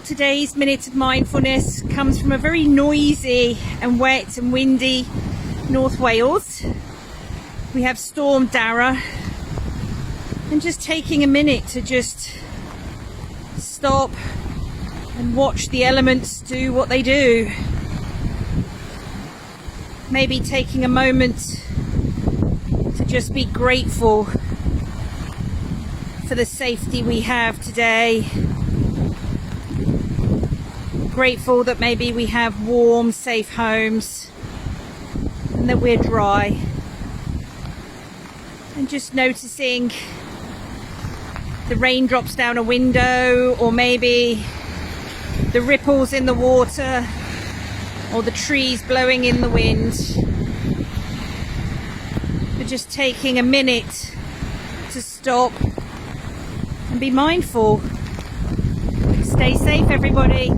today's minute of mindfulness comes from a very noisy and wet and windy North Wales. We have Storm Darragh, and just taking a minute to just stop and watch the elements do what they do. Maybe taking a moment to just be grateful for the safety we have today. Grateful that maybe we have warm, safe homes and that we're dry. And just noticing the raindrops down a window, or maybe the ripples in the water, or the trees blowing in the wind. But just taking a minute to stop and be mindful. Stay safe, everybody.